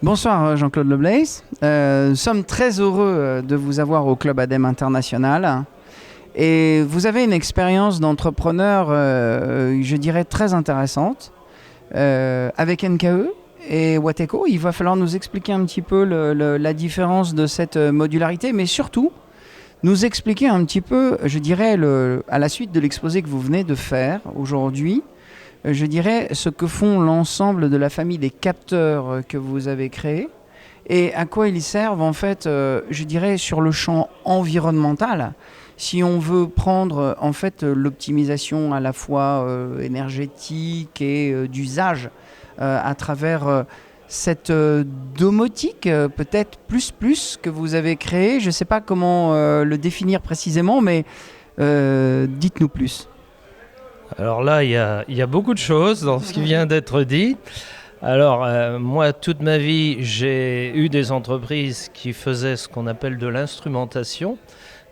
Bonsoir Jean-Claude Leblaise. Nous sommes très heureux de vous avoir au Club ADEME International. Et vous avez une expérience d'entrepreneur, je dirais, très intéressante avec NKE et Wateco. Il va falloir nous expliquer un petit peu la différence de cette modularité, mais surtout nous expliquer un petit peu, je dirais, à la suite de l'exposé que vous venez de faire aujourd'hui, je dirais, ce que font l'ensemble de la famille des capteurs que vous avez créés et à quoi ils servent, en fait, je dirais, sur le champ environnemental. Si on veut prendre, en fait, l'optimisation à la fois énergétique et d'usage à travers cette domotique, peut-être plus que vous avez créée. Je ne sais pas comment le définir précisément, mais dites-nous plus. Alors là, il y a beaucoup de choses dans ce qui vient d'être dit. Alors, moi, toute ma vie, j'ai eu des entreprises qui faisaient ce qu'on appelle de l'instrumentation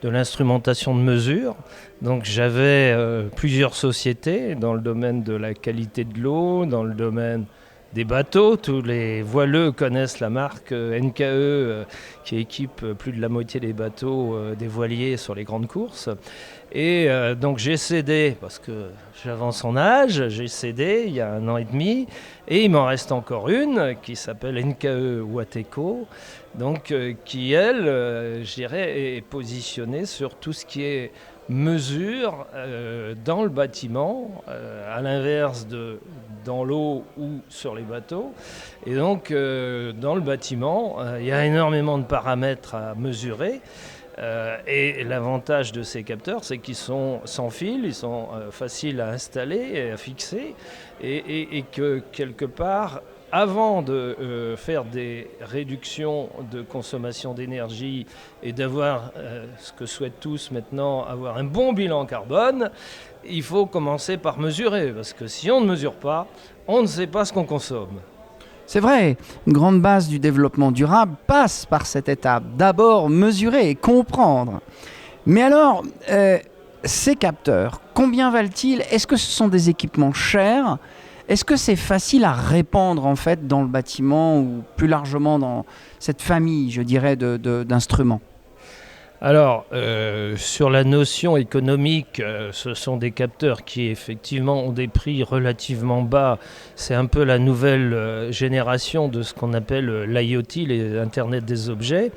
de mesure. Donc, j'avais plusieurs sociétés dans le domaine de la qualité de l'eau, dans le domaine des bateaux. Tous les voileux connaissent la marque NKE qui équipe plus de la moitié des bateaux des voiliers sur les grandes courses. Et donc j'ai cédé, parce que j'avance en âge, j'ai cédé il y a 1 an et demi, et il m'en reste encore une qui s'appelle NKE Wateco, donc qui elle, je dirais, est positionnée sur tout ce qui est mesure dans le bâtiment, à l'inverse de dans l'eau ou sur les bateaux. Et donc dans le bâtiment, il y a énormément de paramètres à mesurer. Et l'avantage de ces capteurs, c'est qu'ils sont sans fil, ils sont faciles à installer et à fixer, et que quelque part, avant de faire des réductions de consommation d'énergie et d'avoir, ce que souhaitent tous maintenant, avoir un bon bilan carbone, il faut commencer par mesurer, parce que si on ne mesure pas, on ne sait pas ce qu'on consomme. C'est vrai, une grande base du développement durable passe par cette étape. D'abord, mesurer et comprendre. Mais alors, ces capteurs, combien valent-ils? Est-ce que ce sont des équipements chers? Est-ce que c'est facile à répandre en fait dans le bâtiment ou plus largement dans cette famille, je dirais, d'instruments? Alors, sur la notion économique, ce sont des capteurs qui effectivement ont des prix relativement bas. C'est un peu la nouvelle génération de ce qu'on appelle l'IoT, l'Internet des objets.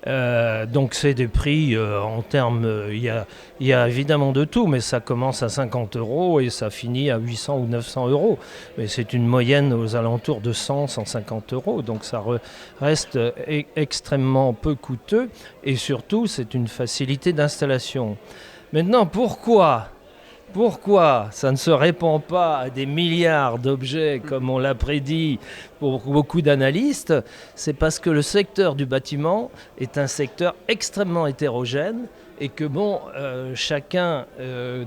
Donc c'est des prix en termes, il y a évidemment de tout, mais ça commence à 50 € et ça finit à 800 ou 900 €. Mais c'est une moyenne aux alentours de 100, 150 €. Donc ça reste extrêmement peu coûteux et surtout c'est une facilité d'installation. Maintenant, pourquoi ça ne se répand pas à des milliards d'objets comme on l'a prédit pour beaucoup d'analystes? C'est parce que le secteur du bâtiment est un secteur extrêmement hétérogène et que chacun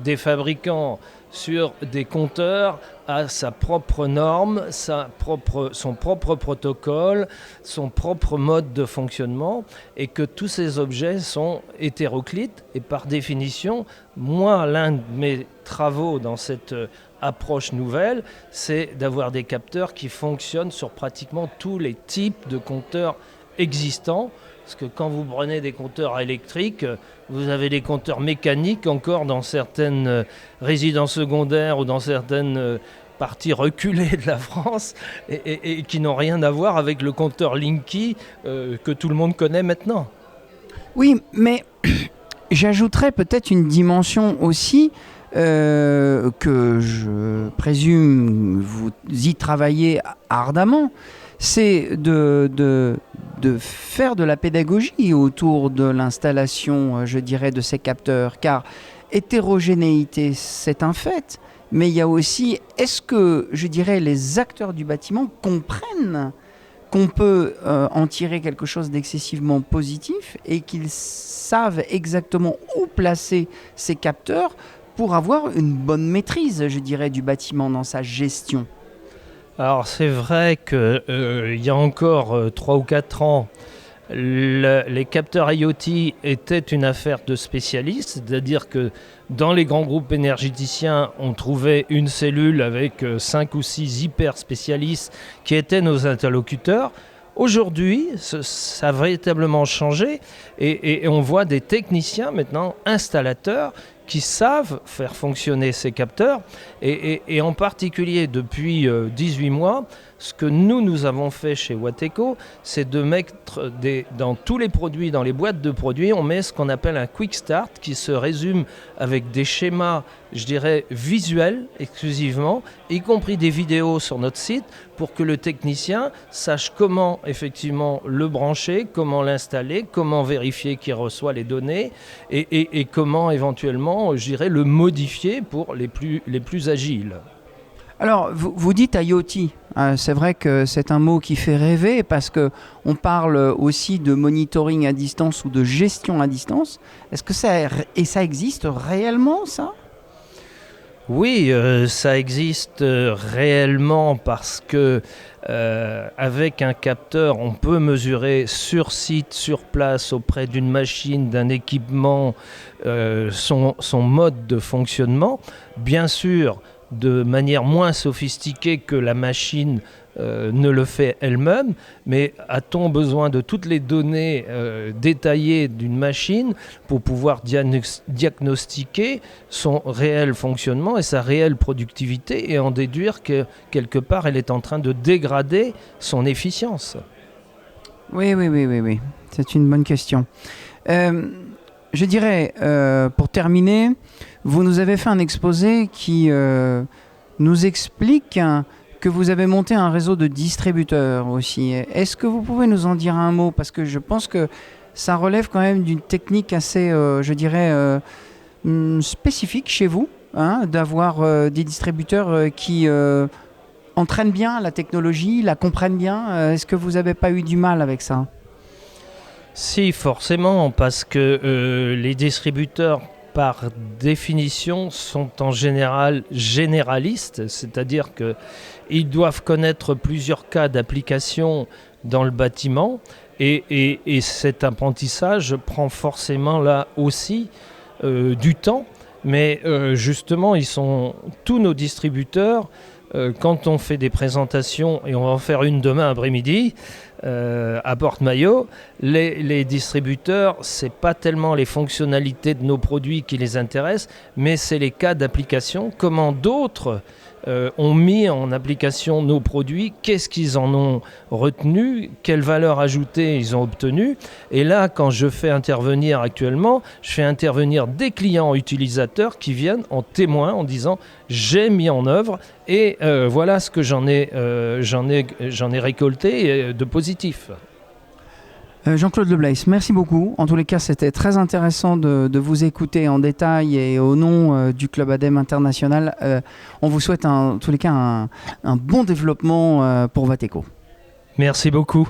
des fabricants sur des compteurs a sa propre norme, son propre protocole, son propre mode de fonctionnement, et que tous ces objets sont hétéroclites. Et par définition, moi, l'un de mes travaux dans cette approche nouvelle, c'est d'avoir des capteurs qui fonctionnent sur pratiquement tous les types de compteurs existants. Parce que quand vous prenez des compteurs électriques, vous avez des compteurs mécaniques encore dans certaines résidences secondaires ou dans certaines parties reculées de la France et qui n'ont rien à voir avec le compteur Linky que tout le monde connaît maintenant. Oui, mais j'ajouterais peut-être une dimension aussi que je présume vous y travaillez ardemment. C'est de faire de la pédagogie autour de l'installation, je dirais, de ces capteurs. Car hétérogénéité, c'est un fait. Mais il y a aussi, est-ce que, je dirais, les acteurs du bâtiment comprennent qu'on peut en tirer quelque chose d'excessivement positif et qu'ils savent exactement où placer ces capteurs pour avoir une bonne maîtrise, je dirais, du bâtiment dans sa gestion? Alors c'est vrai qu'il y a encore 3 ou 4 ans, les capteurs IoT étaient une affaire de spécialistes, c'est-à-dire que dans les grands groupes énergéticiens, on trouvait une cellule avec 5 ou 6 hyper spécialistes qui étaient nos interlocuteurs. Aujourd'hui, ça a véritablement changé et on voit des techniciens maintenant, installateurs, qui savent faire fonctionner ces capteurs et en particulier depuis 18 mois, ce que nous avons fait chez Wateco, c'est de mettre dans tous les produits, dans les boîtes de produits, on met ce qu'on appelle un quick start qui se résume avec des schémas, je dirais, visuels exclusivement, y compris des vidéos sur notre site pour que le technicien sache comment effectivement le brancher, comment l'installer, comment vérifier qu'il reçoit les données et comment éventuellement, je dirais, le modifier pour les plus agiles. Alors, vous dites IoT. C'est vrai que c'est un mot qui fait rêver parce qu'on parle aussi de monitoring à distance ou de gestion à distance. Est-ce que ça existe réellement, ça ? Oui, ça existe réellement parce que avec un capteur, on peut mesurer sur site, sur place, auprès d'une machine, d'un équipement, son mode de fonctionnement. Bien sûr, de manière moins sophistiquée que la machine ne le fait elle-même, mais a-t-on besoin de toutes les données détaillées d'une machine pour pouvoir diagnostiquer son réel fonctionnement et sa réelle productivité et en déduire que quelque part elle est en train de dégrader son efficience? Oui. C'est une bonne question. Je dirais, pour terminer, vous nous avez fait un exposé qui nous explique que vous avez monté un réseau de distributeurs aussi. Est-ce que vous pouvez nous en dire un mot? Parce que je pense que ça relève quand même d'une technique assez, je dirais, spécifique chez vous, hein, d'avoir des distributeurs qui entraînent bien la technologie, la comprennent bien. Est-ce que vous n'avez pas eu du mal avec ça? Si, forcément, parce que les distributeurs, par définition, sont en général généralistes, c'est-à-dire qu'ils doivent connaître plusieurs cas d'application dans le bâtiment et cet apprentissage prend forcément là aussi du temps, mais justement, tous nos distributeurs, quand on fait des présentations, et on va en faire une demain après-midi, à Porte-Maillot, les distributeurs, c'est pas tellement les fonctionnalités de nos produits qui les intéressent, mais c'est les cas d'application, comment d'autres ont mis en application nos produits, qu'est-ce qu'ils en ont retenu, quelle valeur ajoutée ils ont obtenue. Et là, quand je fais intervenir actuellement, je fais intervenir des clients utilisateurs qui viennent en témoin en disant « j'ai mis en œuvre et voilà ce que j'en ai récolté de positif ». Jean-Claude Leblaise, merci beaucoup. En tous les cas, c'était très intéressant de vous écouter en détail et au nom du Club ADEME International. On vous souhaite en tous les cas un bon développement pour Wateco. Merci beaucoup.